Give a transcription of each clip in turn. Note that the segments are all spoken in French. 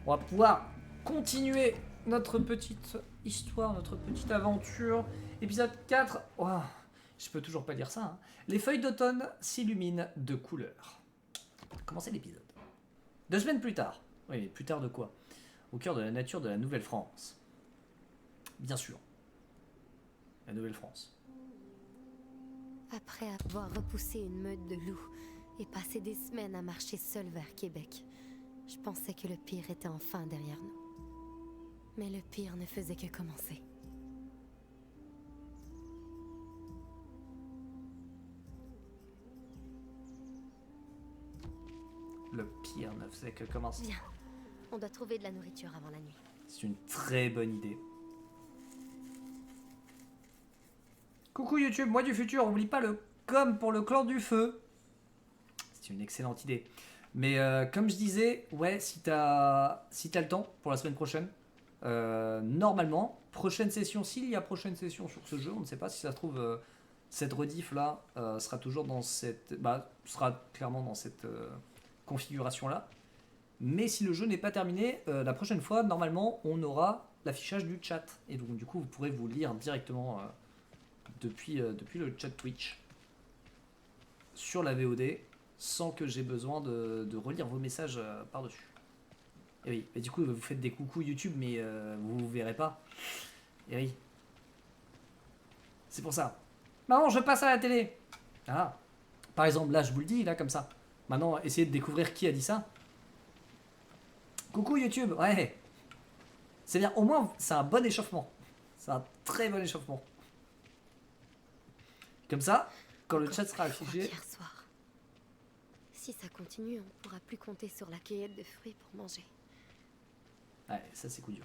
On va pouvoir continuer notre petite histoire, notre petite aventure. Épisode 4. Oh, je peux toujours pas lire ça. Hein. Les feuilles d'automne s'illuminent de couleurs. Commencez l'épisode. 2 semaines plus tard. Oui, mais plus tard de quoi? Au cœur de la nature de la Nouvelle-France. Bien sûr. La Nouvelle-France. Après avoir repoussé une meute de loups et passé des semaines à marcher seul vers Québec, je pensais que le pire était enfin derrière nous. Mais le pire ne faisait que commencer. Le pire ne faisait que commencer. Viens, on doit trouver de la nourriture avant la nuit. C'est une très bonne idée. Coucou YouTube, moi du futur, oublie pas le com pour le clan du feu. C'est une excellente idée. Mais comme je disais, ouais, si t'as le temps pour la semaine prochaine, normalement, prochaine session, s'il y a prochaine session sur ce jeu, on ne sait pas si ça se trouve, cette rediff là sera toujours dans cette. Bah, sera clairement dans cette configuration là. Mais si le jeu n'est pas terminé, la prochaine fois, normalement, on aura l'affichage du chat. Et donc, du coup, vous pourrez vous lire directement depuis le chat Twitch sur la VOD sans que j'ai besoin de relire vos messages par-dessus. Et oui, et du coup, vous faites des coucous YouTube, mais vous ne verrez pas. Et oui. C'est pour ça. Maman, je passe à la télé. Ah. Par exemple, là, je vous le dis, là, comme ça. Maintenant, essayez de découvrir qui a dit ça. Coucou YouTube, ouais. C'est bien, au moins, c'est un bon échauffement. C'est un très bon échauffement. Comme ça, quand le chat sera affiché... Hier soir. Si ça continue, on pourra plus compter sur la cueillette de fruits pour manger. Ouais, ça c'est coup dur.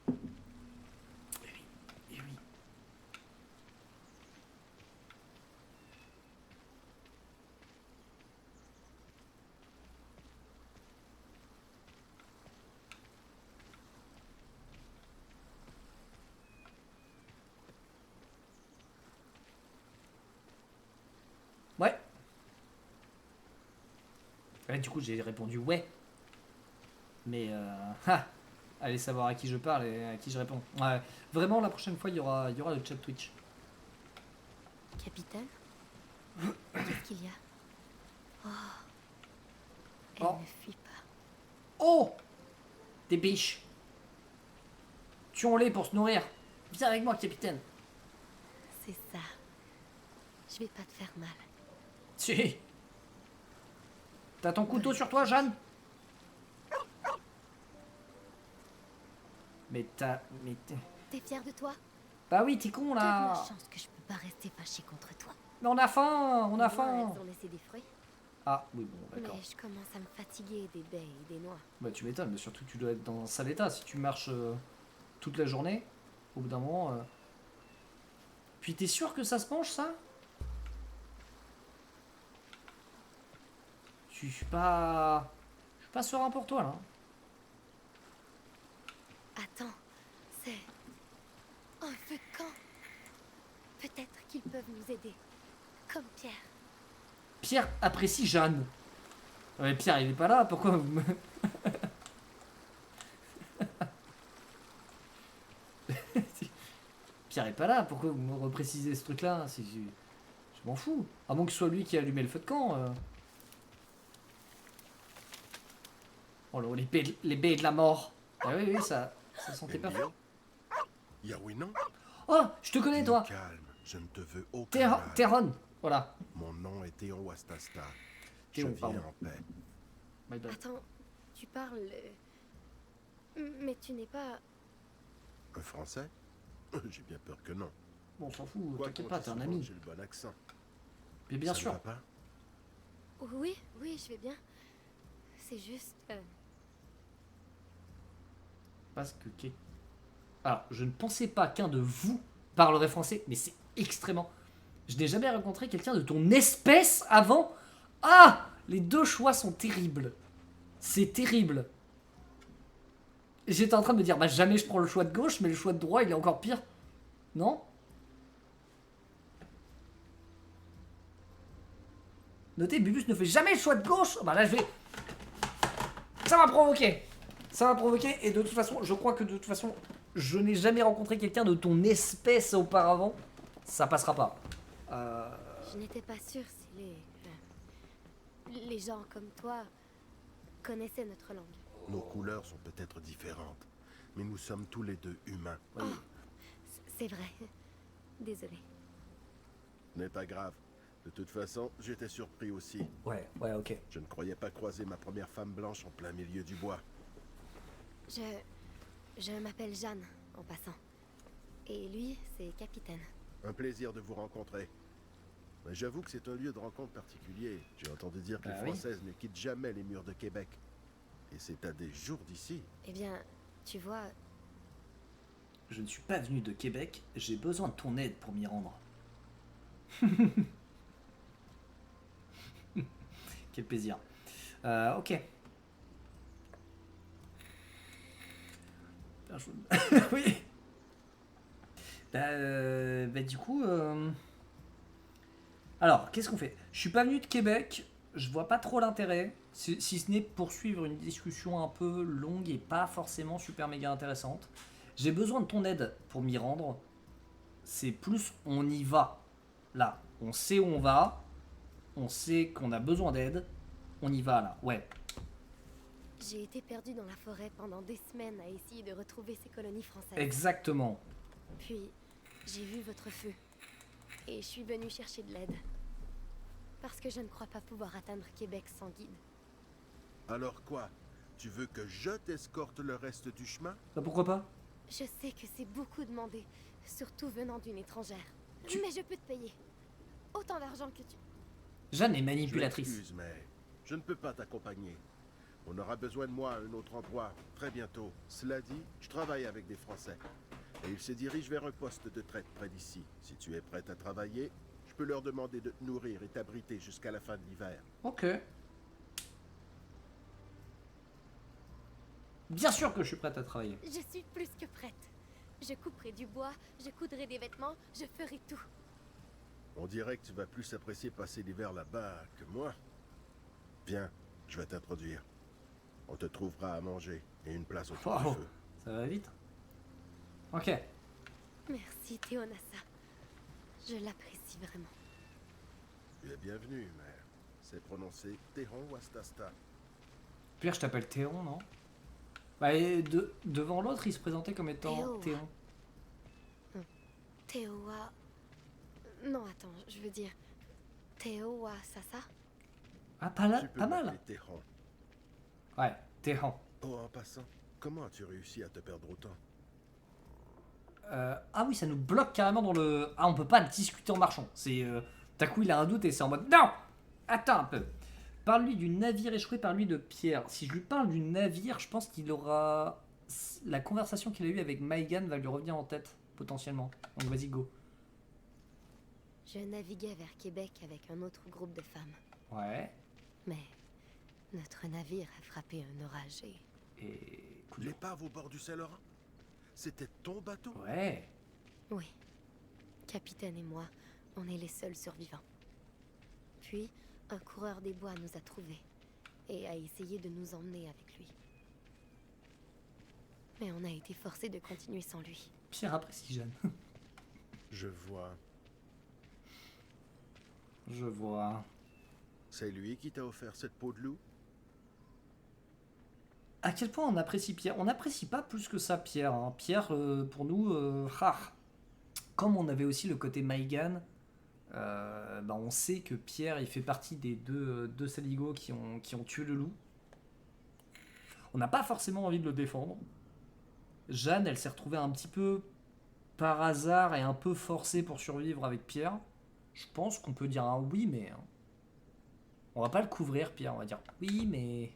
Et oui, et oui. Ouais. Ouais, du coup, j'ai répondu ouais. Mais allez savoir à qui je parle et à qui je réponds. Ouais, vraiment, la prochaine fois, il y aura le chat Twitch. Capitaine? Qu'est-ce qu'il y a? Oh. Elle Oh. ne fuit pas. Oh! Des biches. Tuons-les pour se nourrir. Viens avec moi, capitaine. C'est ça. Je vais pas te faire mal. Si. T'as ton couteau sur toi, Jeanne? Mais T'es fier de toi? Bah oui, t'es con T'as de la là. chance que je peux pas rester fâchée contre toi. Mais on a faim, on a Moi, faim. elles ont laissé des fruits. Ah oui, bon, d'accord. Mais je commence à me fatiguer des baies et des noix. Bah tu m'étonnes, mais surtout tu dois être dans un sale état si tu marches toute la journée. Au bout d'un moment. Puis t'es sûr que ça se mange ça? Je suis pas serein pour toi là. Attends, c'est un feu de camp. Peut-être qu'ils peuvent nous aider. Comme Pierre. Pierre apprécie Jeanne. Ouais, Pierre il est pas là, pourquoi vous me... Pierre est pas là, pourquoi vous me reprécisez ce truc là? Je m'en fous. À moins que ce soit lui qui a allumé le feu de camp. Oh là, les baies de la mort. Ah oui, oui, ça sentait pas fort. Yawinon? Oh, je te connais toi. Calme, je ne te veux aucun mal. Terron, voilà. Mon nom est Théon Wastasta. Je Théon, viens pardon. en paix. My bad. Attends, tu parles... Mais tu n'es pas... Un Français? J'ai bien peur que non. Bon, on s'en fout, Quoi t'inquiète qu'on pas, dise t'es un souvent, ami. j'ai le bon accent. Mais bien Ça ne sûr. va pas? Oui, oui, je vais bien. C'est juste... Parce que... Alors, je ne pensais pas qu'un de vous parlerait français, mais c'est extrêmement... Je n'ai jamais rencontré quelqu'un de ton espèce avant. Ah! Les deux choix sont terribles. C'est terrible. J'étais en train de me dire, bah jamais je prends le choix de gauche, mais le choix de droit, il est encore pire. Non? Notez, Bubus ne fait jamais le choix de gauche. Bah là, je vais... Ça m'a provoqué. Ça m'a provoqué et de toute façon, je crois que de toute façon, je n'ai jamais rencontré quelqu'un de ton espèce auparavant. Ça passera pas. Je n'étais pas sûre si les gens comme toi connaissaient notre langue. Nos couleurs sont peut-être différentes, mais nous sommes tous les deux humains. Oui. C'est vrai. Désolée. N'est pas grave. De toute façon, j'étais surpris aussi. Ouais, ok. Je ne croyais pas croiser ma première femme blanche en plein milieu du bois. Je m'appelle Jeanne, en passant. Et lui, c'est Capitaine. Un plaisir de vous rencontrer. Mais j'avoue que c'est un lieu de rencontre particulier. J'ai entendu dire que les oui. Françaises ne quittent jamais les murs de Québec. Et c'est à des jours d'ici. Eh bien, tu vois, Je ne suis pas venu de Québec, j'ai besoin de ton aide pour m'y rendre. Quel plaisir. Ok. Oui. Bah, du coup... Alors, qu'est-ce qu'on fait? Je suis pas venu de Québec, je vois pas trop l'intérêt, si ce n'est poursuivre une discussion un peu longue et pas forcément super méga intéressante. J'ai besoin de ton aide pour m'y rendre. C'est plus on y va. Là, on sait où on va, on sait qu'on a besoin d'aide, on y va là, ouais. j'ai été perdue dans la forêt pendant des semaines à essayer de retrouver ces colonies françaises. Exactement. Puis, j'ai vu votre feu. Et je suis venue chercher de l'aide. Parce que je ne crois pas pouvoir atteindre Québec sans guide. Alors quoi? Tu veux que je t'escorte le reste du chemin? Bah, pourquoi pas? Je sais que c'est beaucoup demandé, surtout venant d'une étrangère. Mais je peux te payer. Autant d'argent que tu... Jeanne est Je manipulatrice. m'excuse, mais je ne peux pas t'accompagner. On aura besoin de moi à un autre endroit, très bientôt. Cela dit, je travaille avec des Français. Et ils se dirigent vers un poste de traite près d'ici. Si tu es prête à travailler, je peux leur demander de te nourrir et t'abriter jusqu'à la fin de l'hiver. Ok. Bien sûr que je suis prête à travailler. Je suis plus que prête. Je couperai du bois, je coudrai des vêtements, je ferai tout. On dirait que tu vas plus apprécier passer l'hiver là-bas que moi. Viens, je vais t'introduire. On te trouvera à manger et une place autour Wow. du feu. Ça va vite. Ok. Merci Théonassa. Je l'apprécie vraiment. Tu es bienvenu, mais c'est prononcé Théron ou Astasta. Pierre, je t'appelle Théon, non? Bah, et devant l'autre, il se présentait comme étant Théo. Théon. Théoa... Non, attends, je veux dire... Théoa Sasa. Ah, pas, là, Tu peux pas mal. m'appeler Théron. Ouais, Théon. Oh, en passant, comment as-tu réussi à te perdre autant? Ah oui, ça nous bloque carrément dans le... Ah, on peut pas discuter en marchant. C'est... D'un coup, il a un doute et c'est en mode... Non! Attends un peu. Parle-lui du navire échoué, parle-lui de Pierre. Si je lui parle du navire, je pense qu'il aura... La conversation qu'il a eue avec Maïgan va lui revenir en tête, potentiellement. Donc vas-y, go. Je naviguais vers Québec avec un autre groupe de femmes. Ouais. Mais notre navire a frappé un orage Et... coup de- L'épave au bord du Saint-Laurent? C'était ton bateau? Ouais. Oui. Capitaine et moi, on est les seuls survivants. Puis, un coureur des bois nous a trouvés et a essayé de nous emmener avec lui. Mais on a été forcés de continuer sans lui. Pierre apprécie Jeanne. Je vois. Je vois. C'est lui qui t'a offert cette peau de loup? À quel point on apprécie Pierre? On n'apprécie pas plus que ça Pierre. Hein. Pierre, pour nous, comme on avait aussi le côté Maïgan, bah on sait que Pierre, il fait partie des deux saligots qui ont tué le loup. On n'a pas forcément envie de le défendre. Jeanne, elle s'est retrouvée un petit peu par hasard et un peu forcée pour survivre avec Pierre. Je pense qu'on peut dire un oui, mais... On va pas le couvrir, Pierre. On va dire oui, mais...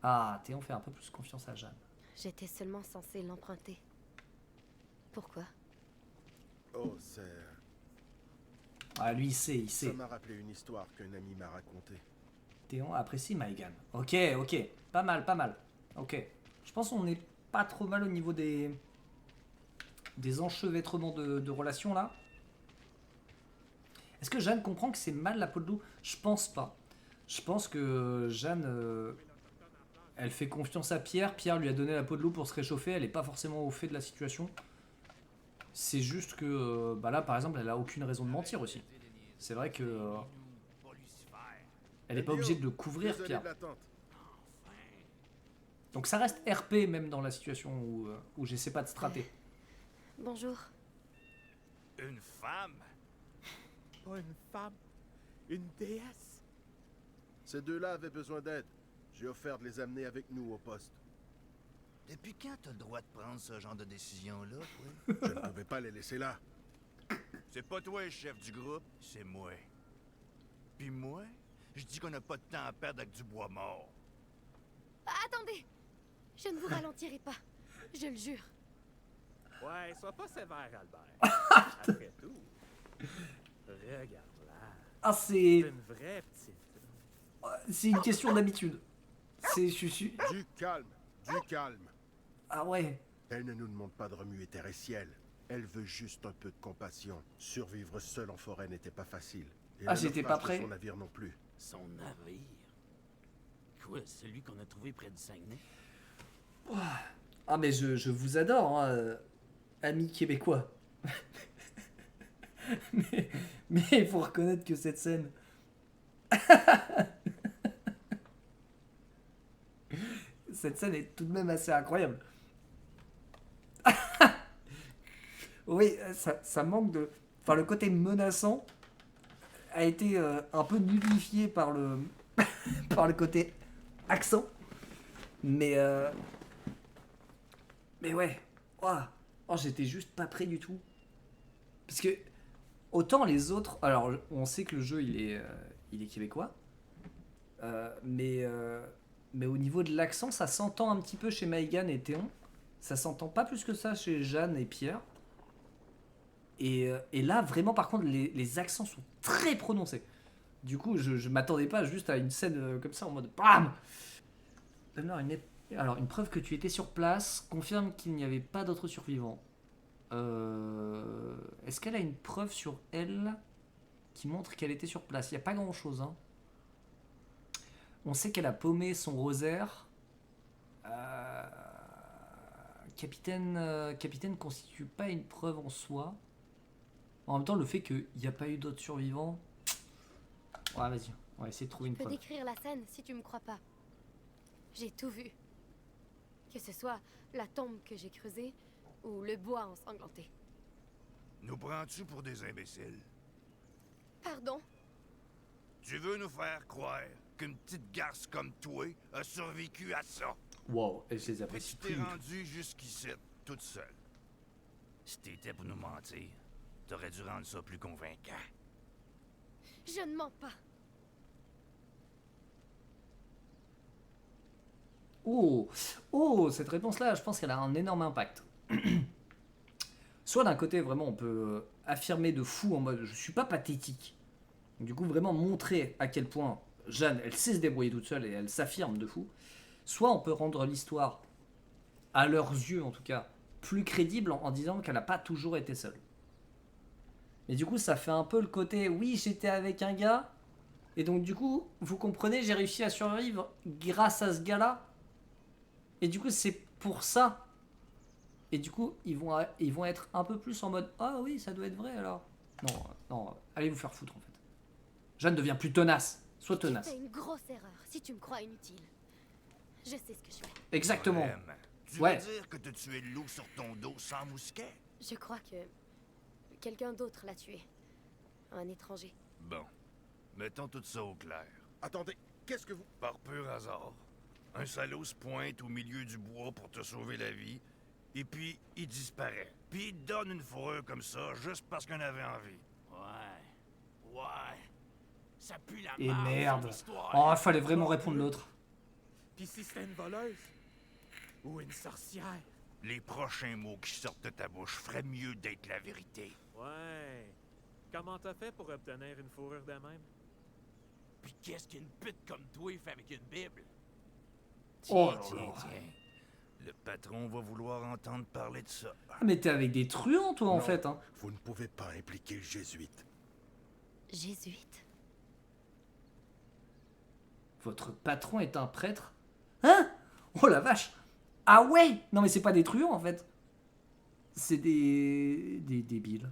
Ah, Théon fait un peu plus confiance à Jeanne. J'étais seulement censée l'emprunter. Pourquoi? Oh, c'est... Ah, lui, il sait. Ça m'a rappelé une histoire qu'un ami m'a racontée. Théon apprécie Maïgan. Ok. Pas mal. Ok. Je pense qu'on est pas trop mal au niveau des enchevêtrements de relations, là. Est-ce que Jeanne comprend que c'est mal la peau de loup? Je pense pas. Je pense que Jeanne, elle fait confiance à Pierre. Pierre lui a donné la peau de loup pour se réchauffer. Elle est pas forcément au fait de la situation. C'est juste que, bah là, par exemple, elle a aucune raison de mentir aussi. C'est vrai que elle est pas obligée de le couvrir, Désolé Pierre. de l'attente. Donc ça reste RP même dans la situation où j'essaie pas de strater. Bonjour. Une femme? Pas une femme, une déesse. Ces deux-là avaient besoin d'aide. J'ai offert de les amener avec nous au poste. Depuis quand t'as le droit de prendre ce genre de décision-là, toi? Je ne pouvais pas les laisser là. C'est pas toi le chef du groupe, c'est moi. Puis moi, je dis qu'on n'a pas de temps à perdre avec du bois mort. Attendez! Je ne vous ralentirai pas. Je le jure. Ouais, sois pas sévère, Albert. Après tout, regarde-la. Ah, C'est une vraie petite. c'est une question d'habitude. Du calme, du calme. Ah ouais. Elle ne nous demande pas de remuer terre et ciel. Elle veut juste un peu de compassion. Survivre seul en forêt n'était pas facile. Et Ah, le j'étais naufrage pas prêt. de son navire non plus. Son navire. Quoi, celui qu'on a trouvé près du Saguenay? Ah mais je vous adore, hein, amis québécois. mais il faut reconnaître que cette scène... cette scène est tout de même assez incroyable. Oui, ça manque de... Enfin, le côté menaçant a été un peu nullifié par le... par le côté accent. Mais ouais, ouah. Oh, j'étais juste pas prêt du tout. Parce que autant les autres, alors on sait que le jeu il est québécois, mais au niveau de l'accent, ça s'entend un petit peu chez Maïgan et Théon. Ça s'entend pas plus que ça chez Jeanne et Pierre. Et là, vraiment, par contre, les accents sont très prononcés. Du coup, je m'attendais pas juste à une scène comme ça en mode BAM. Alors, une preuve que tu étais sur place confirme qu'il n'y avait pas d'autres survivants. Est-ce qu'elle a une preuve sur elle qui montre qu'elle était sur place? Il n'y a pas grand chose. Hein. On sait qu'elle a paumé son rosaire. Capitaine constitue pas une preuve en soi. En même temps, le fait qu'il n'y a pas eu d'autres survivants. Ouais, vas-y, on va essayer de trouver une Je peux preuve. décrire la scène si tu me crois pas. J'ai tout vu. Que ce soit la tombe que j'ai creusée ou le bois ensanglanté. Nous prends-tu pour des imbéciles? Pardon? Tu veux nous faire croire qu'une petite garce comme toi a survécu à ça? Wow, et je les Puis apprécie tu t'es plus. rendu jusqu'ici, toute seule. Si t'étais pour nous mentir, t'aurais dû rendre ça plus convaincant. Je ne mens pas. Oh, cette réponse-là, je pense qu'elle a un énorme impact. Soit d'un côté, vraiment, on peut affirmer de fou en mode je suis pas pathétique. Du coup, vraiment montrer à quel point Jeanne, elle sait se débrouiller toute seule et elle s'affirme de fou. Soit on peut rendre l'histoire, à leurs yeux en tout cas, plus crédible en disant qu'elle n'a pas toujours été seule. Mais du coup, ça fait un peu le côté oui, j'étais avec un gars. Et donc, du coup, vous comprenez, j'ai réussi à survivre grâce à ce gars-là. Et du coup, c'est pour ça. Et du coup, ils vont être un peu plus en mode ah oui, ça doit être vrai alors. Non, allez vous faire foutre en fait. Jeanne devient plus tenace. Sois Tu tenace. fais une grosse erreur si tu me crois inutile. Je sais ce que je fais. Exactement. Vraiment. Tu Ouais. veux dire que t'as tué le loup sur ton dos sans mousquet? Je crois que quelqu'un d'autre l'a tué. Un étranger. Bon. Mettons tout ça au clair. Attendez, qu'est-ce que vous... Par pur hasard, un salaud se pointe au milieu du bois pour te sauver la vie, et puis il disparaît. Puis il te donne une fourrure comme ça, juste parce qu'on avait envie. Ouais. Ça pue la Et marde, merde. cette histoire. Oh, il fallait vraiment répondre l'autre. Puis si c'était une voleuse? Ou une sorcière? Les prochains mots qui sortent de ta bouche feraient mieux d'être la vérité. Ouais. Comment t'as fait pour obtenir une fourrure de même? Puis qu'est-ce qu'une pute comme toi fait avec une Bible? Oh Tiens, là là. tiens. Le patron va vouloir entendre parler de ça. Ah, mais t'es avec des truands toi en Non, fait. Hein. Vous ne pouvez pas impliquer le jésuite. Jésuite. Votre patron est un prêtre? Hein? Oh la vache! Ah ouais! Non mais c'est pas des truands en fait. C'est des débiles.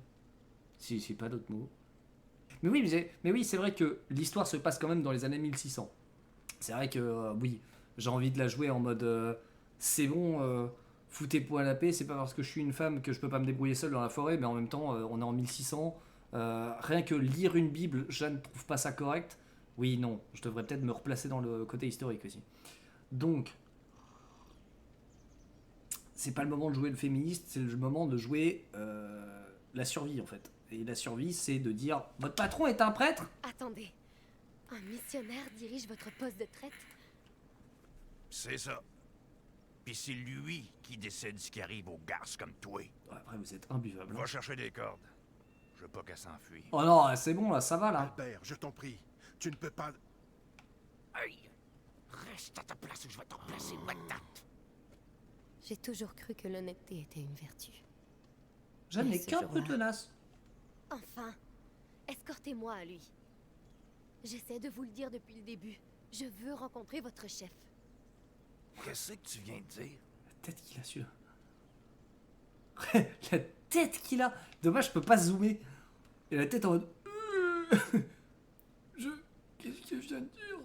Si, c'est pas d'autre mot. Mais oui, c'est vrai que l'histoire se passe quand même dans les années 1600. C'est vrai que, oui, j'ai envie de la jouer en mode c'est bon, foutez-moi la paix, c'est pas parce que je suis une femme que je peux pas me débrouiller seule dans la forêt, mais en même temps, on est en 1600. Rien que lire une Bible, je ne trouve pas ça correct. Oui, non, je devrais peut-être me replacer dans le côté historique aussi. Donc, c'est pas le moment de jouer le féministe, c'est le moment de jouer la survie en fait. Et la survie, c'est de dire votre patron est un prêtre? Attendez. Un missionnaire dirige votre poste de traite? C'est ça. Puis c'est lui qui décide ce qui arrive aux garces comme toi. Ouais, après, vous êtes imbuvable. Va chercher des cordes. Je veux pas qu'elle s'enfuit. Oh non, c'est bon là, ça va là. Albert, je t'en prie. Tu ne peux pas... Hey! Reste à ta place ou je vais t'en placer patate! J'ai toujours cru que l'honnêteté était une vertu. Jeanne Et n'est ce qu'un jour-là- peu tenace. Enfin, escortez-moi à lui. J'essaie de vous le dire depuis le début. Je veux rencontrer votre chef. Qu'est-ce que tu viens de dire? La tête qu'il a celui-là. La tête qu'il a. Dommage, je peux pas zoomer. Et la tête en mode. Qu'est-ce que je viens de dire?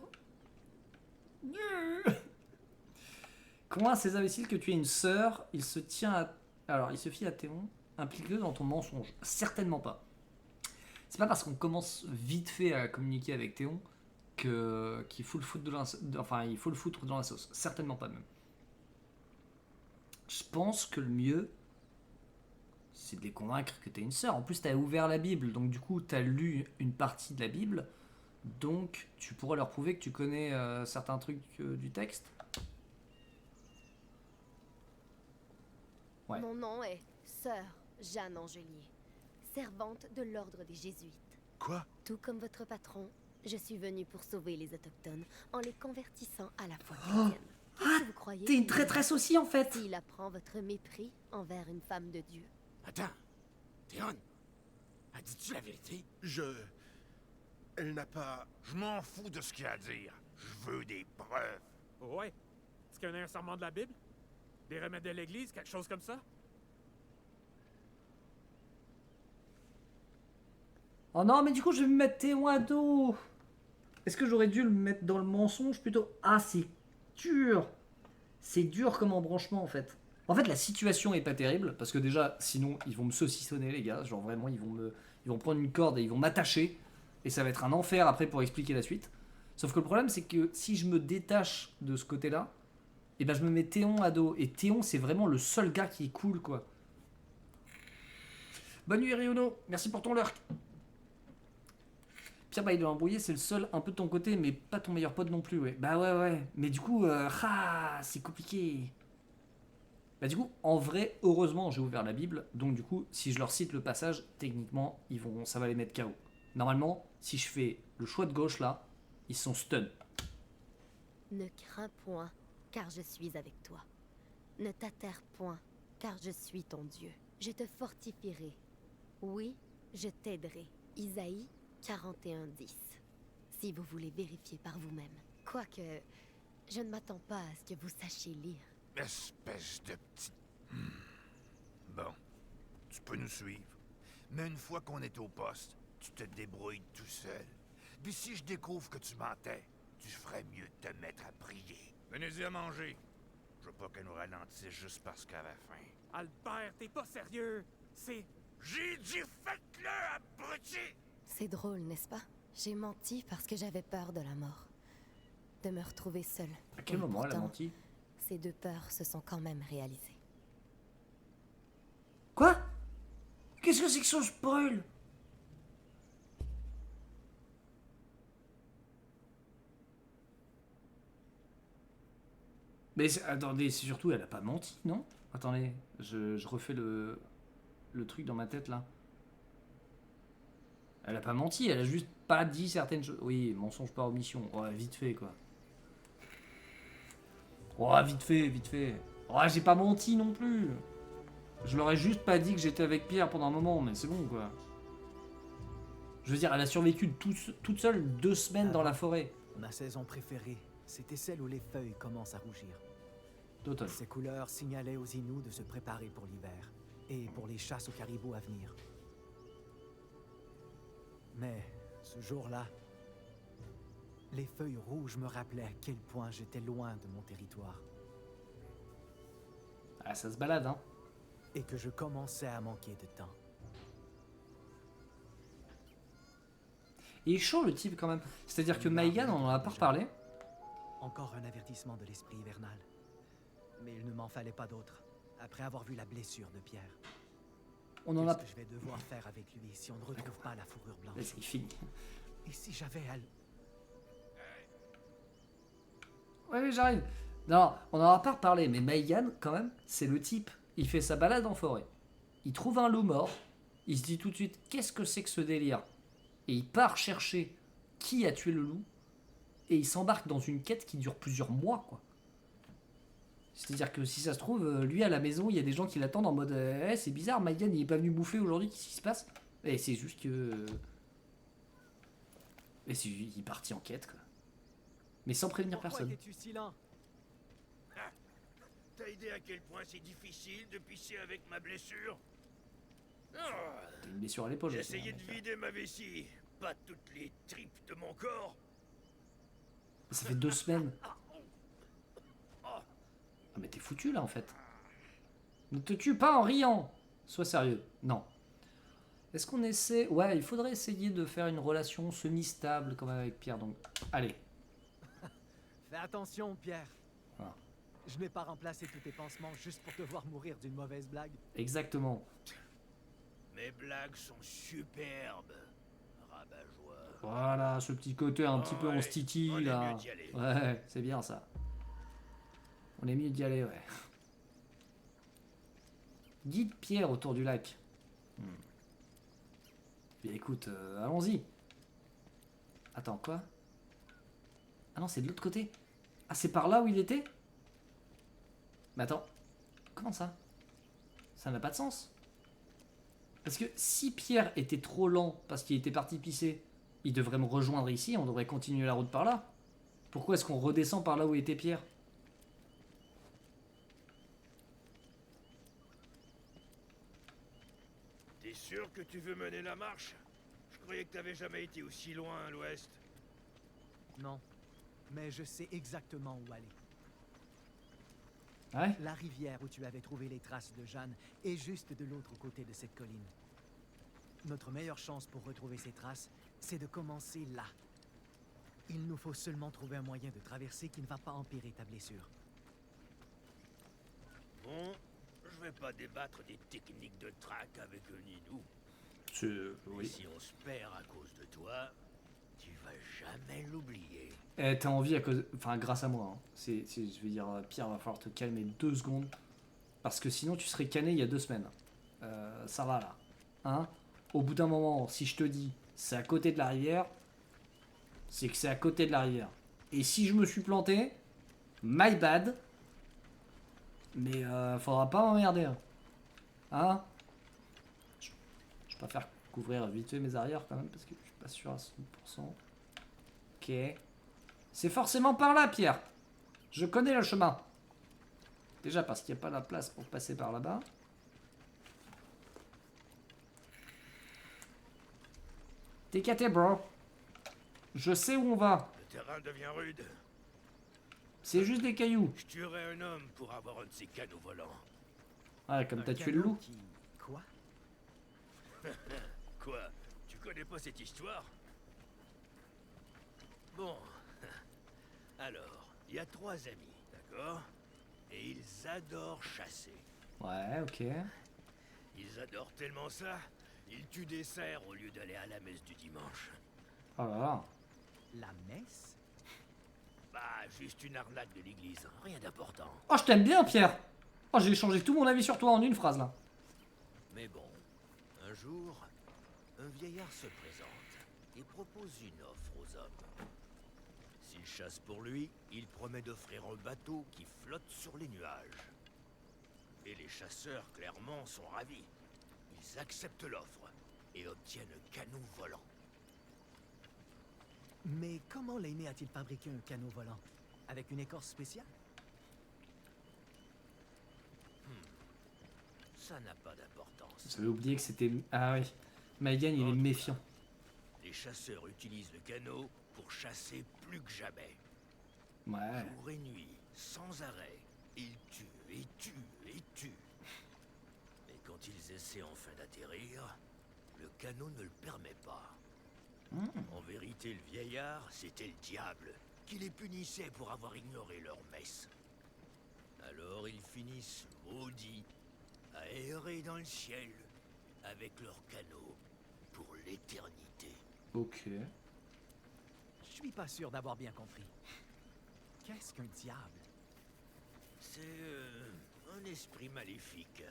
Convainc ces imbéciles que tu es une sœur. Il se tient à. Alors, il se fie à Théon. Implique-le dans ton mensonge. Certainement pas. C'est pas parce qu'on commence vite fait à communiquer avec Théon qu'il faut le foutre il faut le foutre dans la sauce. Certainement pas même. Je pense que le mieux, c'est de les convaincre que t'es une sœur. En plus, t'as ouvert la Bible, donc du coup, t'as lu une partie de la Bible. Donc, tu pourras leur prouver que tu connais certains trucs du texte. Ouais. Mon nom est Sœur Jeanne Angelier, servante de l'ordre des Jésuites. Quoi? Tout comme votre patron, je suis venue pour sauver les autochtones en les convertissant à la foi chrétienne. Qu'est-ce que vous croyez T'es une qu'il traîtresse aussi, en fait. s'il apprend votre mépris envers une femme de Dieu? Attends! Théon! As-tu la vérité? Elle n'a pas... Je m'en fous de ce qu'il y a à dire. Je veux des preuves. Ouais. Tu connais un serment de la Bible? Des remèdes de l'Église, quelque chose comme ça? Oh non, mais du coup, je vais me mettre Théon à dos. Est-ce que j'aurais dû le mettre dans le mensonge plutôt? Ah, c'est dur. C'est dur comme embranchement, en fait. En fait, la situation est pas terrible, parce que déjà, sinon, ils vont me saucissonner, les gars. Genre, vraiment, ils vont prendre une corde et ils vont m'attacher. Et ça va être un enfer après pour expliquer la suite. Sauf que le problème, c'est que si je me détache de ce côté-là, et ben je me mets Théon à dos. Et Théon, c'est vraiment le seul gars qui est cool, quoi. Bonne nuit, Ryuno. Merci pour ton lurk. Pierre Bail de l'embrouiller, c'est le seul un peu de ton côté, mais pas ton meilleur pote non plus, ouais. Bah ouais. Mais du coup, c'est compliqué. Bah du coup, en vrai, heureusement, j'ai ouvert la Bible. Donc du coup, si je leur cite le passage, techniquement, ça va les mettre KO. Normalement, si je fais le choix de gauche là, ils sont stun. Ne crains point, car je suis avec toi. Ne t'atterre point, car je suis ton Dieu. Je te fortifierai. Oui, je t'aiderai. Isaïe 41:10. Si vous voulez vérifier par vous-même. Quoique, je ne m'attends pas à ce que vous sachiez lire. Espèce de petit... Bon, tu peux nous suivre. Mais une fois qu'on est au poste, tu te débrouilles tout seul. Puis si je découvre que tu mentais, tu ferais mieux de te mettre à prier. Venez-y à manger. Je veux pas qu'elle nous ralentisse juste parce qu'elle a faim. Albert, t'es pas sérieux? C'est... J'ai dit faites-le, abruti! C'est drôle, n'est-ce pas? J'ai menti parce que j'avais peur de la mort. De me retrouver seule. À quel Et moment elle a pourtant, menti? ces deux peurs se sont quand même réalisées. Quoi? Qu'est-ce que c'est que ce spoil? Mais attendez, c'est surtout, elle a pas menti, non? Attendez, je refais le truc dans ma tête là. Elle a pas menti, elle a juste pas dit certaines choses. Oui, mensonge par omission. Oh, vite fait quoi. Oh, vite fait. Oh, j'ai pas menti non plus. Je leur ai juste pas dit que j'étais avec Pierre pendant un moment, mais c'est bon quoi. Je veux dire, elle a survécu toute seule 2 semaines dans la forêt. Ma saison préférée, c'était celle où les feuilles commencent à rougir. D'automne. Ces couleurs signalaient aux Inuits de se préparer pour l'hiver et pour les chasses aux caribous à venir. Mais ce jour-là, les feuilles rouges me rappelaient à quel point j'étais loin de mon territoire Ah, ça se balade, hein. et que je commençais à manquer de temps. Et il est chaud le type quand même. C'est-à-dire que Maïgan, on en a pas reparlé. Encore un avertissement de l'esprit hivernal. Mais il ne m'en fallait pas d'autre, après avoir vu la blessure de Pierre. On en a... Qu'est-ce que je vais devoir faire avec lui si on ne retrouve pas la fourrure blanche? Vas-y, fini. Et si j'avais à... Ouais, oui, j'arrive. Non, on n'en a pas reparlé, mais Maïgan, quand même, c'est le type. Il fait sa balade en forêt. Il trouve un loup mort. Il se dit tout de suite, qu'est-ce que c'est que ce délire? Et il part chercher qui a tué le loup. Et il s'embarque dans une quête qui dure plusieurs mois, quoi. C'est-à-dire que si ça se trouve, lui à la maison, il y a des gens qui l'attendent en mode c'est bizarre, Maïgan, il est pas venu bouffer aujourd'hui, qu'est-ce qui se passe? Et c'est juste que... Et c'est il est parti en quête, quoi. Mais sans prévenir personne. Pourquoi es-tu si lent? T'as idée à quel point c'est difficile de pisser avec ma blessure? T'as une blessure à l'épaule. J'ai aussi, essayé hein, de mec. vider ma vessie, pas toutes les tripes de mon corps. Ça fait 2 semaines. Ah mais t'es foutu là en fait. Ne te tue pas en riant. Sois sérieux. Non. Est-ce qu'on essaie... Ouais, il faudrait essayer de faire une relation semi-stable quand même avec Pierre. Donc, allez. Fais attention, Pierre. Voilà. Je n'ai pas remplacé tous tes pansements juste pour te voir mourir d'une mauvaise blague. Exactement. Mes blagues sont superbes. Rabat-joie. Voilà, ce petit côté un petit peu Ouais, on se titille on est là. mieux d'y aller. Ouais, c'est bien ça. On est mieux d'y aller, ouais. Guide Pierre autour du lac. Bien écoute, allons-y. Attends, quoi? Ah non, c'est de l'autre côté. Ah, c'est par là où il était? Mais attends, comment ça? Ça n'a pas de sens. Parce que si Pierre était trop lent parce qu'il était parti pisser, il devrait me rejoindre ici, on devrait continuer la route par là. Pourquoi est-ce qu'on redescend par là où était Pierre? T'es sûr que tu veux mener la marche? Je croyais que t'avais jamais été aussi loin à l'ouest. Non, mais je sais exactement où aller. Ouais. La rivière où tu avais trouvé les traces de Jeanne est juste de l'autre côté de cette colline. Notre meilleure chance pour retrouver ces traces, c'est de commencer là. Il nous faut seulement trouver un moyen de traverser qui ne va pas empirer ta blessure. Bon, je vais pas débattre des techniques de track avec un Inou. C'est... Mais Oui. si on se perd à cause de toi, tu vas jamais l'oublier. Eh, t'as envie à cause... Enfin, grâce à moi. Hein. Je veux dire, Pierre, va falloir te calmer 2 secondes. Parce que sinon, tu serais cané il y a 2 semaines. Ça va, là. Hein? Au bout d'un moment, si je te dis, c'est à côté de la rivière, c'est que c'est à côté de la rivière. Et si je me suis planté, my bad. Mais faudra pas m'emmerder. Hein? Je préfère couvrir vite fait mes arrières quand même, parce que je suis pas sûr à 100%. Ok. C'est forcément par là, Pierre. Je connais le chemin. Déjà parce qu'il n'y a pas la place pour passer par là-bas. T'es caté, bro. Je sais où on va. Le terrain devient rude. C'est juste des cailloux. Je tuerais un homme pour avoir un de ces canaux volants. Ouais, comme Un t'as tué le canot loup. qui... Quoi? Quoi? Tu connais pas cette histoire? Bon. Alors, il y a 3 amis, d'accord? Et ils adorent chasser. Ouais, ok. Ils adorent tellement ça, ils tuent des cerfs au lieu d'aller à la messe du dimanche. Oh là là. La messe? Bah, juste une arnaque de l'église, rien d'important. Oh, je t'aime bien, Pierre. Oh, j'ai changé tout mon avis sur toi en une phrase, là. Mais bon, un jour, un vieillard se présente et propose une offre aux hommes. S'ils chassent pour lui, il promet d'offrir un bateau qui flotte sur les nuages. Et les chasseurs, clairement, sont ravis. Ils acceptent l'offre et obtiennent un canot volant. Mais comment l'aîné a-t-il fabriqué un canot volant? Avec une écorce spéciale? Ça n'a pas d'importance. J'avais oublié que c'était... Ah oui. Maïgan, il est méfiant. Les chasseurs utilisent le canot pour chasser plus que jamais. Ouais. Jour et nuit, sans arrêt. Ils tuent et tuent et tuent. Et quand ils essaient enfin d'atterrir, le canot ne le permet pas. En vérité, le vieillard, c'était le diable, qui les punissait pour avoir ignoré leur messe. Alors ils finissent maudits, à errer dans le ciel, avec leur canot, pour l'éternité. Ok. Je suis pas sûr d'avoir bien compris. Qu'est-ce qu'un diable? C'est un esprit maléfique,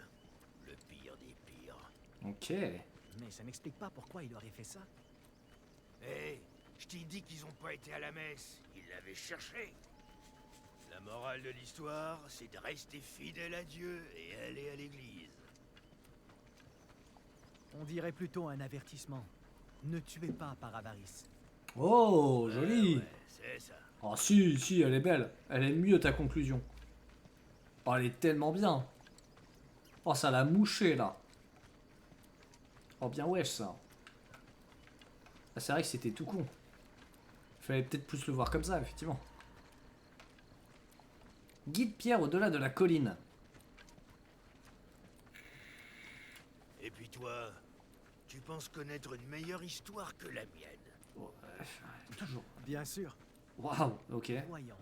le pire des pires. Ok. Mais ça n'explique pas pourquoi il aurait fait ça. Hé, je t'ai dit qu'ils ont pas été à la messe. Ils l'avaient cherché. La morale de l'histoire, c'est de rester fidèle à Dieu et aller à l'église. On dirait plutôt un avertissement. Ne tuez pas par avarice. Oh, joli. Ouais, c'est ça. Oh si, si, elle est belle. Elle est mieux ta conclusion. Oh, elle est tellement bien. Oh, ça l'a mouché, là. Oh, bien wesh, ça. Ah, c'est vrai que c'était tout con. Fallait peut-être plus le voir comme ça, effectivement. Guide Pierre au-delà de la colline. Et puis toi, tu penses connaître une meilleure histoire que la mienne? Oh, toujours. Bien sûr. Waouh, ok. Voyons.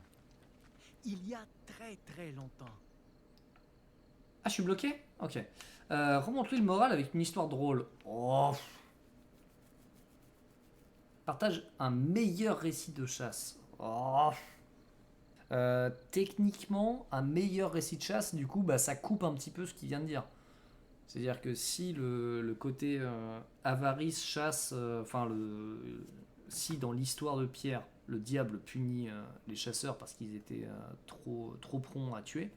Il y a très longtemps. Ah, je suis bloqué? Ok. Remonte-lui le moral avec une histoire drôle. Oh. Partage un meilleur récit de chasse. Oh. Techniquement, un meilleur récit de chasse, du coup, bah, ça coupe un petit peu ce qu'il vient de dire. C'est-à-dire que si le côté avarice, chasse, si dans l'histoire de Pierre, le diable punit les chasseurs parce qu'ils étaient trop prompts à tuer,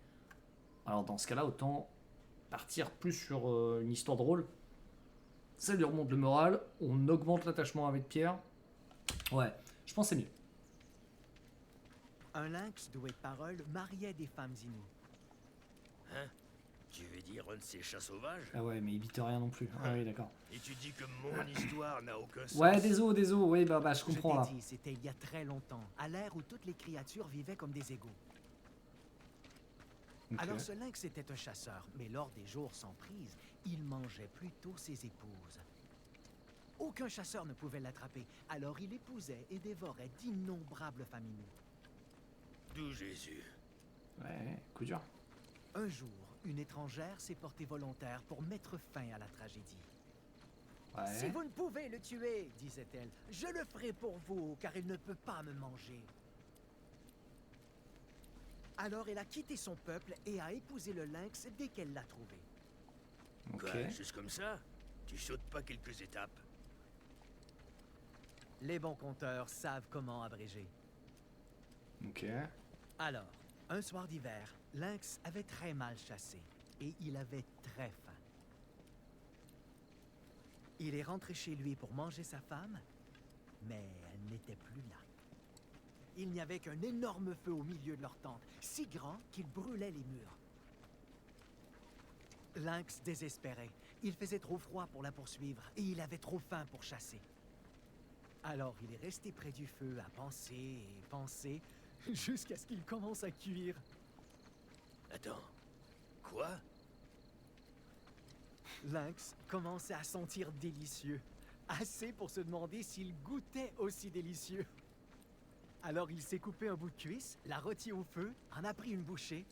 alors dans ce cas-là, autant partir plus sur une histoire drôle. Ça lui remonte le moral, on augmente l'attachement avec Pierre. Ouais, je pense que c'est mieux. Un lynx doué de parole mariait des femmes inoues. Hein? Tu veux dire un de ces chats sauvages? Ah ouais, mais il bite rien non plus. Ah oui, d'accord. Et tu dis que mon histoire n'a aucun sens? Ouais, désolé, oui, bah je comprends là. Je t'ai dit, c'était il y a très longtemps, à l'ère où toutes les créatures vivaient comme des égaux. Ok. Alors ce lynx était un chasseur, mais lors des jours sans prise, il mangeait plutôt ses épouses. Aucun chasseur ne pouvait l'attraper, alors il épousait et dévorait d'innombrables femmes inoues. D'où Jésus? Ouais, coup dur. Un jour, une étrangère s'est portée volontaire pour mettre fin à la tragédie. Ouais. Si vous ne pouvez le tuer, disait-elle, je le ferai pour vous, car il ne peut pas me manger. Alors elle a quitté son peuple et a épousé le lynx dès qu'elle l'a trouvé. Ok. Quoi, juste comme ça? Tu sautes pas quelques étapes? Les bons conteurs savent comment abréger. Ok. Alors, un soir d'hiver, lynx avait très mal chassé et il avait très faim. Il est rentré chez lui pour manger sa femme, mais elle n'était plus là. Il n'y avait qu'un énorme feu au milieu de leur tente, si grand qu'il brûlait les murs. Lynx désespérait. Il faisait trop froid pour la poursuivre et il avait trop faim pour chasser. Alors il est resté près du feu à penser et penser jusqu'à ce qu'il commence à cuire. Attends, quoi? Lynx commençait à sentir délicieux, assez pour se demander s'il goûtait aussi délicieux. Alors il s'est coupé un bout de cuisse, l'a rôti au feu, en a pris une bouchée.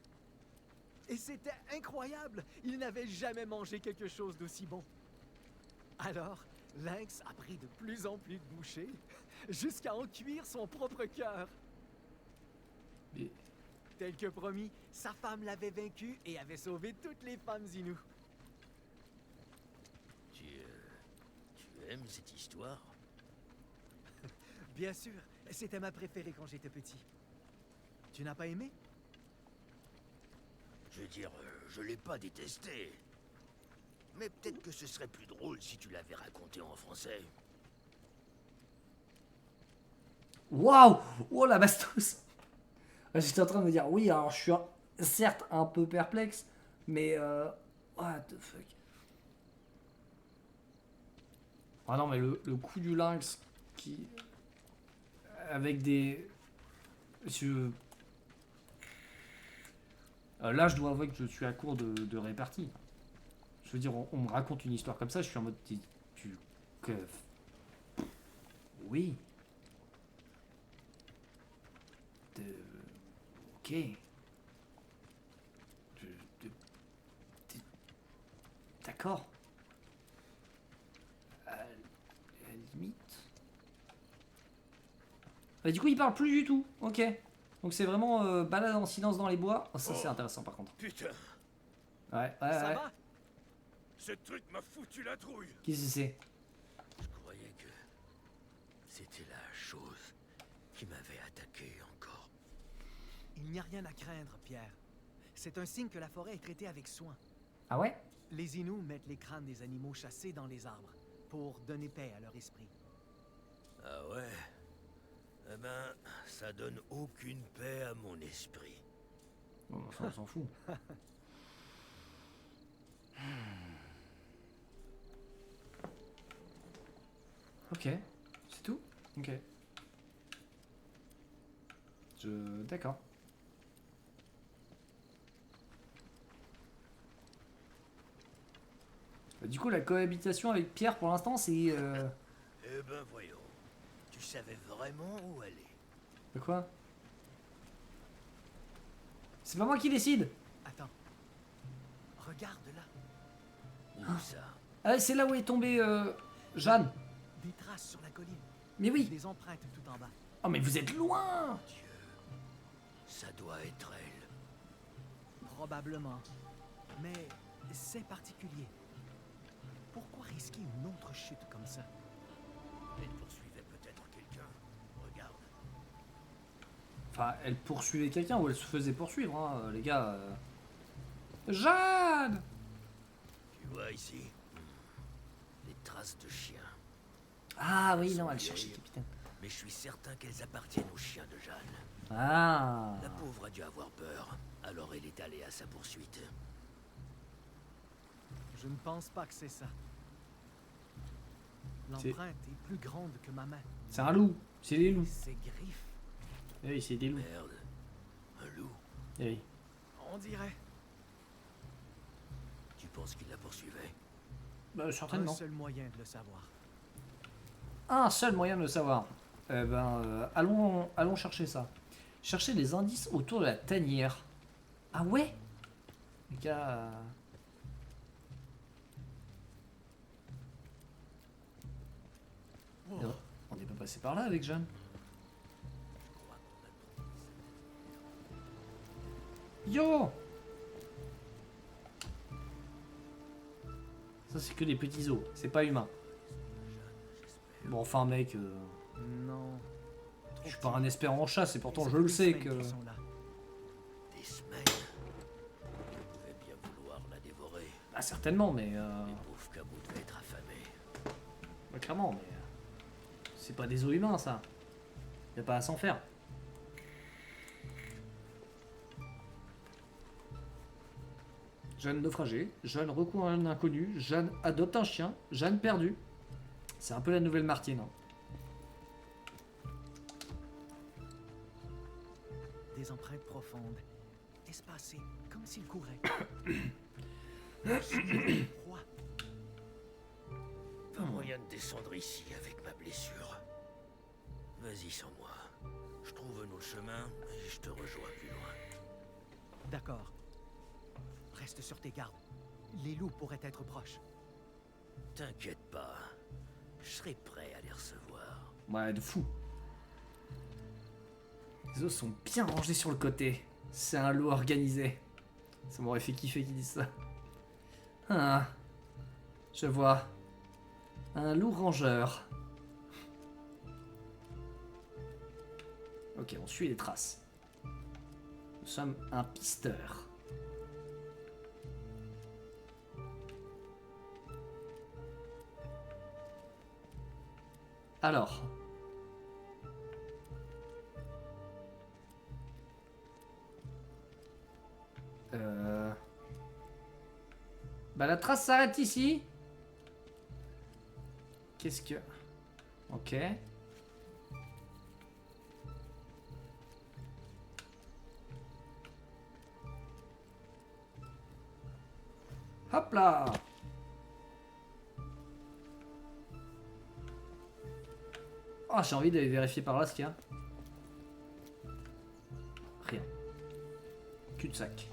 Et c'était incroyable! Il n'avait jamais mangé quelque chose d'aussi bon. Alors, Lynx a pris de plus en plus de bouchées, jusqu'à en cuire son propre cœur. Et- Tel que promis, sa femme l'avait vaincu et avait sauvé toutes les femmes inoues. Tu aimes cette histoire? Bien sûr, c'était ma préférée quand j'étais petit. Tu n'as pas aimé? Je veux dire, je l'ai pas détesté. Mais peut-être que ce serait plus drôle si tu l'avais raconté en français. Waouh! Oh la bastos! J'étais en train de me dire, oui, alors je suis certes un peu perplexe, mais what the fuck? Ah non, mais le coup du lynx qui. Avec des. Je... là, je dois avouer que je suis à court de répartie. Je veux dire, on me raconte une histoire comme ça, je suis en mode. Que. Oui. Ok. D'accord. À la limite. Bah, du coup, il parle plus du tout. Ok. Donc c'est vraiment balade en silence dans les bois. Oh, ça, c'est intéressant par contre. Putain, Ouais. Ça va? ce truc m'a foutu la trouille. Qu'est-ce que c'est? Je croyais que c'était la chose qui m'avait attaqué encore. Il n'y a rien à craindre, Pierre. C'est un signe que la forêt est traitée avec soin. Ah ouais? Les Inuits mettent les crânes des animaux chassés dans les arbres pour donner paix à leur esprit. Ah ouais? Eh ben, ça donne aucune paix à mon esprit. Bon, enfin, on s'en fout. Ok. C'est tout? Ok. D'accord. Bah, du coup, la cohabitation avec Pierre, pour l'instant, c'est... Eh ben voyons, tu savais vraiment où aller. De quoi? C'est pas moi qui décide! Attends. Regarde là. Où ça? Ah, c'est là où est tombée Jeanne. Des traces sur la colline. Mais oui! Des empreintes tout en bas. Oh, mais vous êtes loin! Dieu, ça doit être elle. Probablement. Mais c'est particulier. Pourquoi risquer une autre chute comme ça? Elle poursuivait peut-être quelqu'un. Regarde. Enfin, elle poursuivait quelqu'un ou elle se faisait poursuivre, hein, les gars. Jeanne! Tu vois ici? Des traces de chiens. Ah oui, Elles non, sont elle cherchait vieilles, capitaine. Mais je suis certain qu'elles appartiennent aux chiens de Jeanne. Ah! La pauvre a dû avoir peur, alors elle est allée à sa poursuite. Je ne pense pas que c'est ça. L'empreinte est plus grande que ma main. C'est un loup, c'est les loups. Ses griffes, Eh oui, c'est des loups. Merde, un loup. Eh oui. on dirait. Tu penses qu'il la poursuivait? Bah, Un certainement. seul moyen de le savoir. Un seul moyen de le savoir. Eh ben, allons chercher ça. Chercher des indices autour de la tanière. Ah ouais? Les gars. Non, on n'est pas passé par là avec Jeanne. Yo! Ça c'est que des petits os, c'est pas humain. Bon enfin mec, Non. je suis pas un expert en chasse et pourtant C'est je le des sais semaines que... qu'ils sont là. Des semaines. Il devait bien vouloir la dévorer. Ah certainement mais... Les pauvres cabots devaient être affamés. bah, clairement mais... c'est pas des os humains ça. Y a pas à s'en faire. Jeanne naufragée, Jeanne recourt à un inconnu, Jeanne adopte un chien, Jeanne perdue. C'est un peu la nouvelle Martine. Hein. Des empreintes profondes, espacées, comme s'il courait. Froid. Pas moyen de descendre ici avec ma blessure. Vas-y sans moi. Je trouve un autre chemin et je te rejoins plus loin. D'accord. Reste sur tes gardes. Les loups pourraient être proches. T'inquiète pas. Je serai prêt à les recevoir. Ouais, de fou. Les os sont bien rangés sur le côté. C'est un loup organisé. Ça m'aurait fait kiffer qu'ils disent ça. Ah, je vois. Un loup rangeur. Ok, on suit les traces. Nous sommes un pisteur. Alors. Bah la trace s'arrête ici. Qu'est-ce que... Ok. Hop là. Oh, j'ai envie d'aller vérifier par là ce qu'il y a. Rien. Cul-de-sac.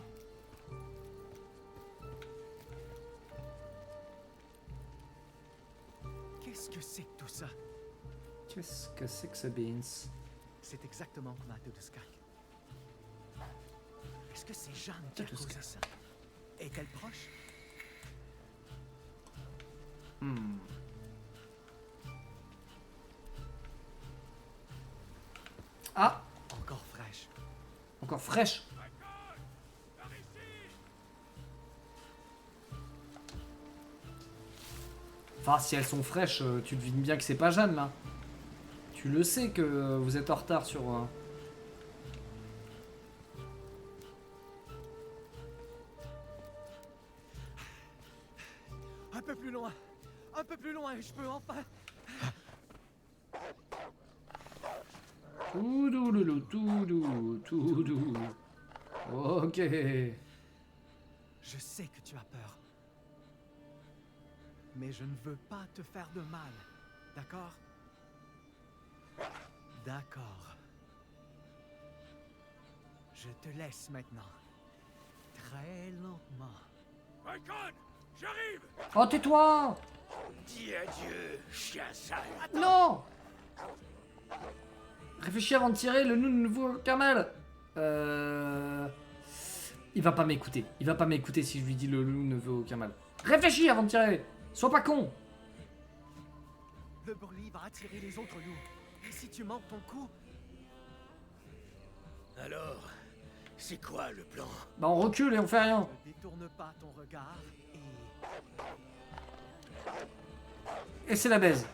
Qu'est-ce que c'est que tout ça? Qu'est-ce que c'est que ce beans? C'est exactement comme à Sky. Est-ce que c'est Jeanne qui a Toulouse causé ça? Est-elle proche? Hmm. Ah, Encore fraîche. encore fraîche. Enfin, si elles sont fraîches, tu devines bien que c'est pas Jeanne là. Tu le sais que vous êtes en retard sur. Un peu plus loin. Un peu plus loin, je peux enfin... Tout doux, tout doux, tout doux. Ok. Je sais que tu as peur. Mais je ne veux pas te faire de mal. D'accord? D'accord. Je te laisse maintenant. Très lentement. Icon, j'arrive! Oh, tais-toi! Dis adieu, chien sale. Non! Réfléchis avant de tirer, le nouveau Kamal. Il va pas m'écouter. Il va pas m'écouter si je lui dis le loup ne veut aucun mal. Réfléchis avant de tirer. Sois pas con. Le bruit va attirer les autres loups. Et si tu manques ton coup, Alors, c'est quoi le plan? Bah on recule et on fait rien. ne détourne pas ton regard et... Et c'est la baise.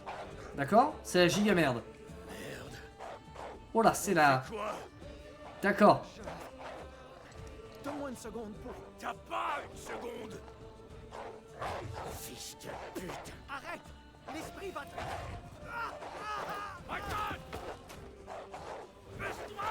D'accord? C'est la giga merde. Merde. Oh là, c'est la... Quoi? D'accord. Donne-moi une seconde pour... T'as pas une seconde? Fils de pute. Arrête! L'esprit va te... Icon! Baisse-toi!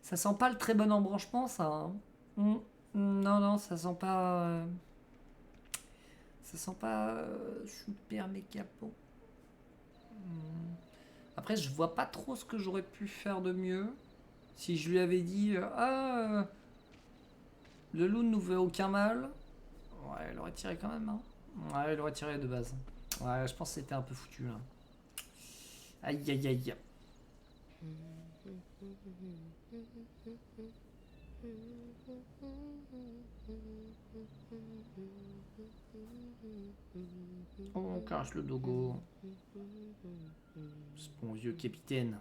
Ça sent pas le très bon embranchement, ça. Hein. Non, non, ça sent pas... Ça sent pas super méga bon. Après, je vois pas trop ce que j'aurais pu faire de mieux. Si je lui avais dit le loup ne nous veut aucun mal. Ouais, il aurait tiré quand même. Hein. Ouais, il aurait tiré de base. Ouais, je pense que c'était un peu foutu là. Aïe aïe aïe. On cache le dogo. Ce bon vieux capitaine.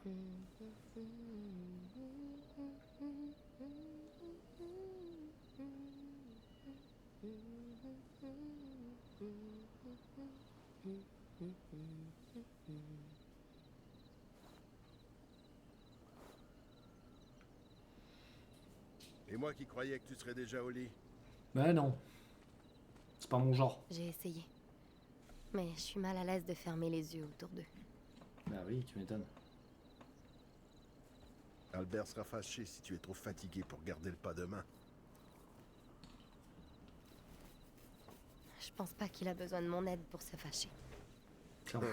Et moi qui croyais que tu serais déjà au lit. Mais non. C'est pas mon genre. J'ai essayé. Mais je suis mal à l'aise de fermer les yeux autour d'eux. Bah oui, tu m'étonnes. Albert sera fâché si tu es trop fatigué pour garder le pas de main. Je pense pas qu'il a besoin de mon aide pour se fâcher. Clairement.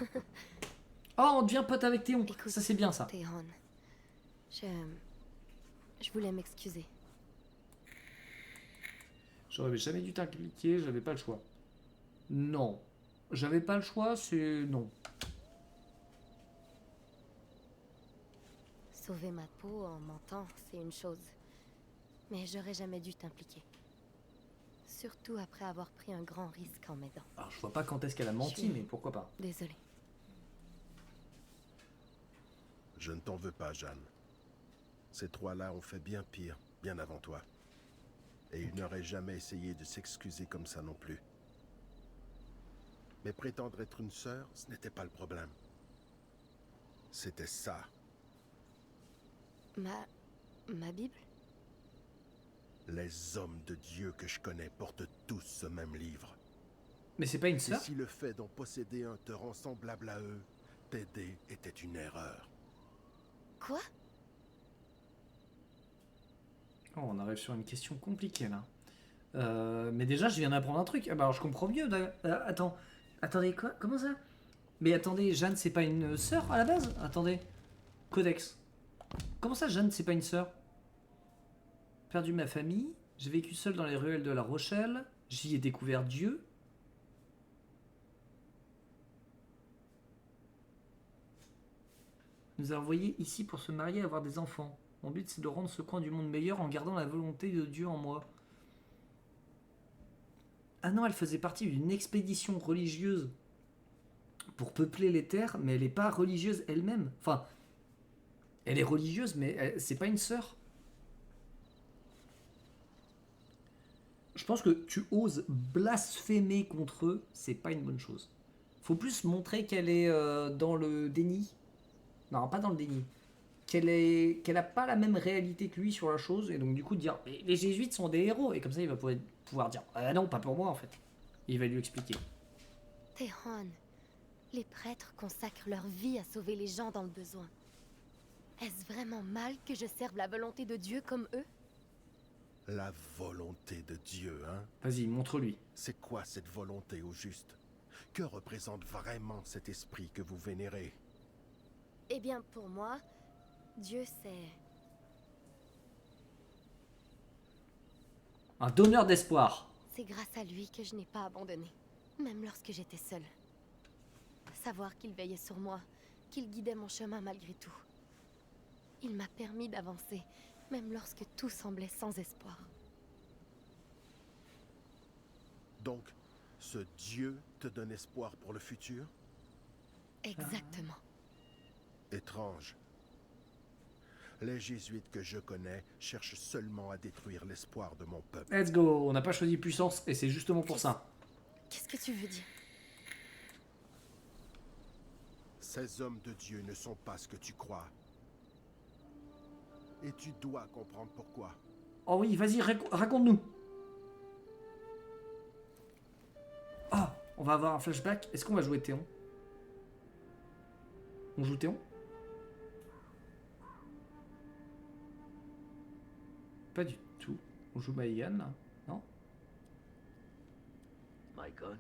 Oh, on devient pote avec Théon. Écoute, Ça, c'est bien ça. Théron, je voulais m'excuser. J'aurais jamais dû t'impliquer, j'avais pas le choix. Non. J'avais pas le choix, c'est non. Sauver ma peau en mentant, c'est une chose. Mais j'aurais jamais dû t'impliquer. Surtout après avoir pris un grand risque en m'aidant. Alors, je vois pas quand est-ce qu'elle a menti, mais pourquoi pas. Désolée. Je ne t'en veux pas, Jeanne. Ces trois-là ont fait bien pire, bien avant toi. Et ils n'auraient jamais essayé de s'excuser comme ça non plus. Mais prétendre être une sœur, ce n'était pas le problème. C'était ça. Ma Bible? Les hommes de Dieu que je connais portent tous ce même livre. Mais c'est pas une Et sœur? si le fait d'en posséder un te rend semblable à eux, t'aider était une erreur. Quoi? Oh, on arrive sur une question compliquée là. Mais déjà, je viens d'apprendre un truc. Ah bah alors je comprends mieux. Attends, attendez quoi? Comment ça? Mais attendez, Jeanne, c'est pas une sœur à la base? Attendez, Codex. Comment ça, Jeanne, c'est pas une sœur? Perdu ma famille, j'ai vécu seul dans les ruelles de La Rochelle, j'y ai découvert Dieu. Nous a envoyés ici pour se marier et avoir des enfants. Mon but, c'est de rendre ce coin du monde meilleur en gardant la volonté de Dieu en moi. Ah non, elle faisait partie d'une expédition religieuse pour peupler les terres, mais elle n'est pas religieuse elle-même. Enfin, elle est religieuse, mais c'est pas une sœur. Je pense que tu oses blasphémer contre eux, c'est pas une bonne chose. Faut plus montrer qu'elle est dans le déni. Non, pas dans le déni. Qu'elle a pas la même réalité que lui sur la chose, et donc du coup dire mais les jésuites sont des héros, et comme ça il va pouvoir dire ah non, pas pour moi en fait. Et il va lui expliquer. Tehon, les prêtres consacrent leur vie à sauver les gens dans le besoin. Est-ce vraiment mal que je serve la volonté de Dieu comme eux? La volonté de Dieu, hein? Vas-y, montre-lui. C'est quoi cette volonté au juste? Que représente vraiment cet esprit que vous vénérez? Eh bien, pour moi, Dieu c'est... Un donneur d'espoir. C'est grâce à lui que je n'ai pas abandonné, même lorsque j'étais seule. Savoir qu'il veillait sur moi, qu'il guidait mon chemin malgré tout. Il m'a permis d'avancer, même lorsque tout semblait sans espoir. Donc, ce Dieu te donne espoir pour le futur? Exactement. Étrange. Les jésuites que je connais cherchent seulement à détruire l'espoir de mon peuple. Let's go, on n'a pas choisi puissance, et c'est justement pour ça. Qu'est-ce que tu veux dire? Ces hommes de Dieu ne sont pas ce que tu crois. Et tu dois comprendre pourquoi. Oh oui, vas-y, raconte-nous. Ah, on va avoir un flashback. Est-ce qu'on va jouer Théon? On joue Théon? Pas du tout. On joue Maïgan, là? Non? Maicon,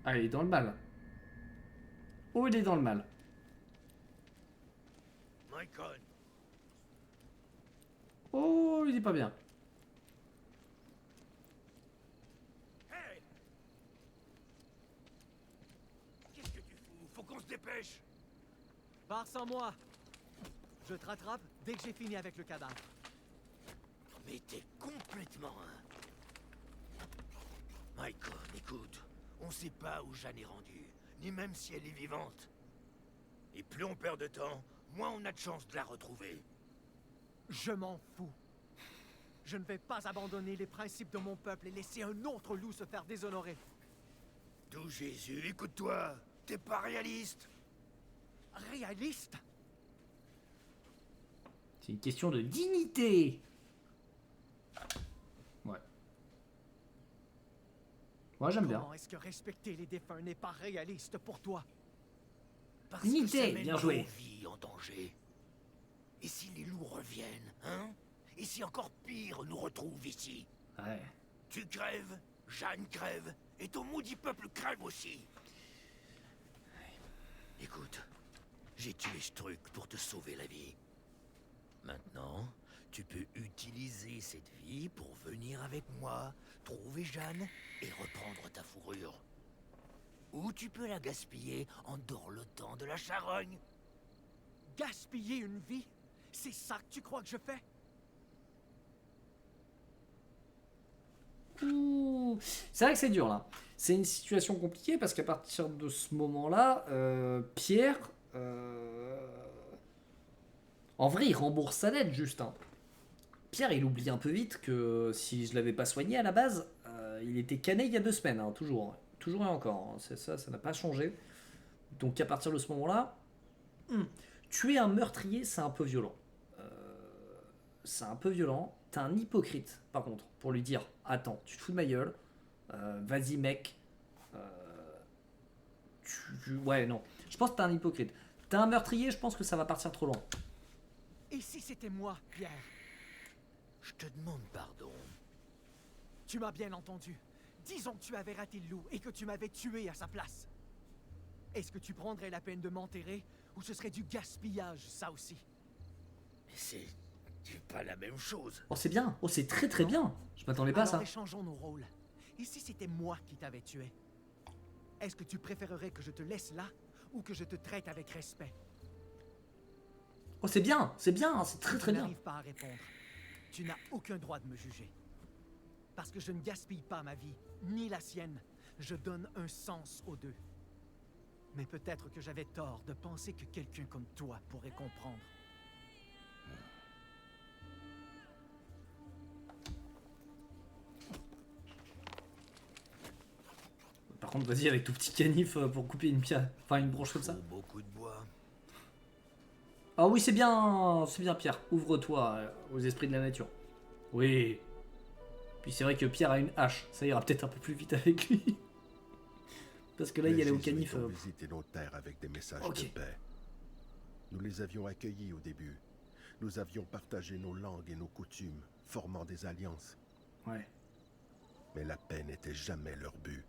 Ah, il est dans le mal. Oh, il est dans le mal. Maicon, Oh, il est pas bien. Hey! Qu'est-ce que tu fous? Faut qu'on se dépêche! Pars sans moi. Je te rattrape dès que j'ai fini avec le cadavre. mais t'es complètement Maicon, écoute, on sait pas où Jeanne est rendue, ni même si elle est vivante. Et plus on perd de temps, moins on a de chances de la retrouver. Je m'en fous. Je ne vais pas abandonner les principes de mon peuple et laisser un autre loup se faire déshonorer. D'où Jésus, écoute-toi, t'es pas réaliste. Réaliste? C'est une question de dignité. Ouais. Moi, j'aime bien. Comment est-ce que respecter les défunts n'est pas réaliste pour toi? Parce Dignité, que ça met bien nos joué. vies en danger. Et si les loups reviennent, hein? Et si encore pire nous retrouve ici? Ouais. Tu crèves, Jeanne crève, et ton maudit peuple crève aussi. Écoute, j'ai tué ce truc pour te sauver la vie. Maintenant, tu peux utiliser cette vie pour venir avec moi, trouver Jeanne et reprendre ta fourrure. Ou tu peux la gaspiller en dorlotant de la charogne. Gaspiller une vie? C'est ça que tu crois que je fais? Ouh. C'est vrai que c'est dur là. C'est une situation compliquée parce qu'à partir de ce moment-là, Pierre, en vrai, il rembourse sa dette juste. Hein. Pierre, il oublie un peu vite que si je l'avais pas soigné à la base, Il était cané il y a 2 semaines, hein, toujours. Toujours et encore. Hein. C'est ça n'a pas changé. Donc à partir de ce moment-là, tuer un meurtrier, c'est un peu violent. C'est un peu violent. T'es un hypocrite, par contre, pour lui dire attends, tu te fous de ma gueule, vas-y mec. Ouais, non. Je pense que t'es un hypocrite. T'es un meurtrier, je pense que ça va partir trop loin. Et si c'était moi, Pierre? Je te demande pardon. Tu m'as bien entendu. Disons que tu avais raté le loup et que tu m'avais tué à sa place. Est-ce que tu prendrais la peine de m'enterrer ou ce serait du gaspillage, ça aussi? Mais c'est pas la même chose. Oh, c'est bien. Oh, c'est très très bien. Je m'attendais pas à ça. Alors échangeons nos rôles. Et si c'était moi qui t'avais tué? Est-ce que tu préférerais que je te laisse là ou que je te traite avec respect? Oh, c'est bien, c'est très très Tu bien. n'arrives pas à répondre. Tu n'as aucun droit de me juger. Parce que je ne gaspille pas ma vie, ni la sienne. Je donne un sens aux deux. Mais peut-être que j'avais tort de penser que quelqu'un comme toi pourrait comprendre. Par contre, vas-y avec ton petit canif pour couper une pierre, enfin une branche comme ça. Faut beaucoup de bois. Ah oui, c'est bien Pierre. Ouvre-toi aux esprits de la nature. Oui. Puis c'est vrai que Pierre a une hache, ça ira peut-être un peu plus vite avec lui. Parce que là, il y allait au canif. ont visité nos terres avec des messages Ok. de paix. Nous les avions accueillis au début. Nous avions partagé nos langues et nos coutumes, formant des alliances. Ouais. Mais la paix n'était jamais leur but.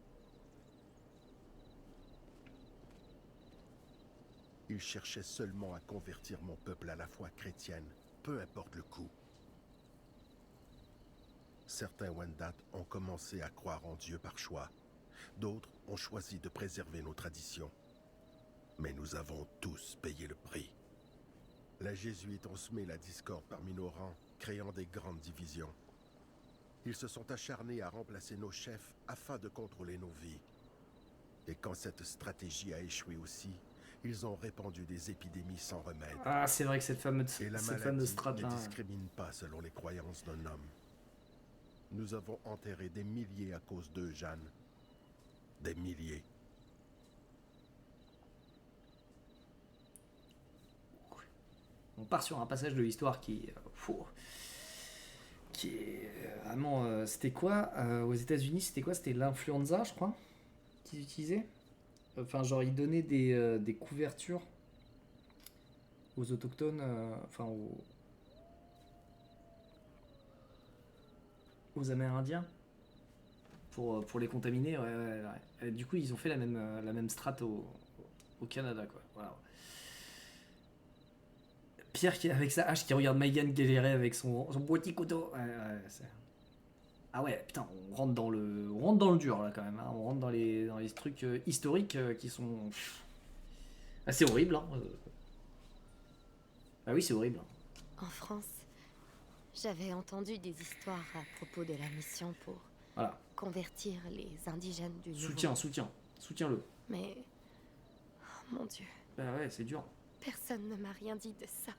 Ils cherchaient seulement à convertir mon peuple à la foi chrétienne, peu importe le coût. Certains Wendat ont commencé à croire en Dieu par choix. D'autres ont choisi de préserver nos traditions. Mais nous avons tous payé le prix. Les jésuites ont semé la discorde parmi nos rangs, créant des grandes divisions. Ils se sont acharnés à remplacer nos chefs afin de contrôler nos vies. Et quand cette stratégie a échoué aussi, ils ont répandu des épidémies sans remède. Ah, c'est vrai que cette fameuse Et la strat maladie là. ne discrimine pas selon les croyances d'un homme. Nous avons enterré des milliers à cause d'eux, Jeanne. Des milliers. On part sur un passage de l'histoire qui est vraiment. C'était quoi aux États-Unis? C'était quoi? C'était l'influenza, je crois, qu'ils utilisaient. Enfin, genre, ils donnaient des couvertures aux autochtones, enfin aux Amérindiens pour les contaminer. Ouais. Et du coup, ils ont fait la même strat au Canada, quoi. Voilà. Pierre qui est avec sa hache qui regarde Megan galérer avec son petit couteau. Ah ouais, putain, on rentre dans le dur là quand même. Hein. On rentre dans les trucs historiques qui sont assez horribles. Hein. Ah oui, c'est horrible. En France, j'avais entendu des histoires à propos de la mission pour Voilà. convertir les indigènes du Nouveau. Soutiens-le. Mais, oh mon Dieu, Bah ouais, c'est dur. personne ne m'a rien dit de ça.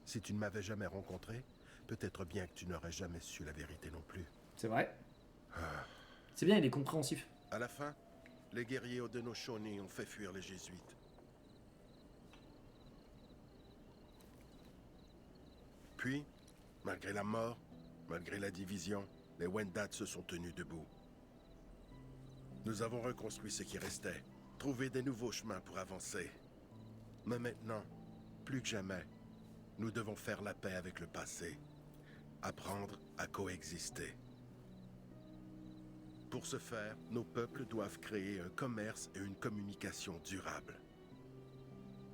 Si tu ne m'avais jamais rencontré, peut-être bien que tu n'aurais jamais su la vérité non plus. C'est vrai. C'est bien, il est compréhensif. À la fin, les guerriers Haudenosaunee ont fait fuir les jésuites. Puis, malgré la mort, malgré la division, les Wendat se sont tenus debout. Nous avons reconstruit ce qui restait, trouvé des nouveaux chemins pour avancer. Mais maintenant, plus que jamais, nous devons faire la paix avec le passé, apprendre à coexister. Pour ce faire, nos peuples doivent créer un commerce et une communication durables.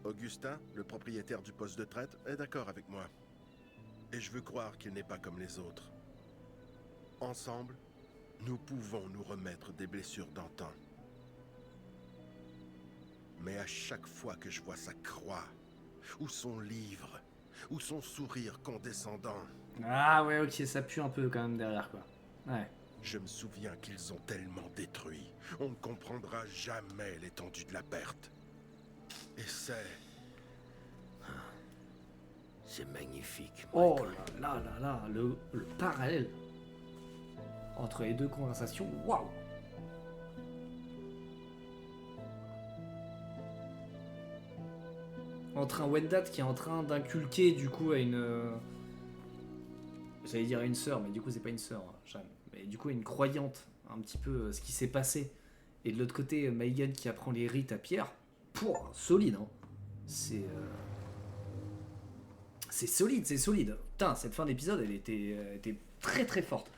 Augustin, le propriétaire du poste de traite, est d'accord avec moi. Et je veux croire qu'il n'est pas comme les autres. Ensemble, nous pouvons nous remettre des blessures d'antan. Mais à chaque fois que je vois sa croix, ou son livre, ou son sourire condescendant, Ah ouais, ok, ça pue un peu quand même derrière quoi. Ouais. je me souviens qu'ils ont tellement détruit. On ne comprendra jamais l'étendue de la perte. Et C'est magnifique. Oh Michael. là, le parallèle. entre les deux conversations. Waouh! Entre un Wendat qui est en train d'inculquer du coup à une... J'allais dire à une sœur, mais du coup c'est pas une sœur, Jeanne. Mais du coup à une croyante, un petit peu ce qui s'est passé. Et de l'autre côté, Maïgan qui apprend les rites à Pierre. Pouah, solide, hein. C'est solide, c'est solide. Putain, cette fin d'épisode, elle était très très forte.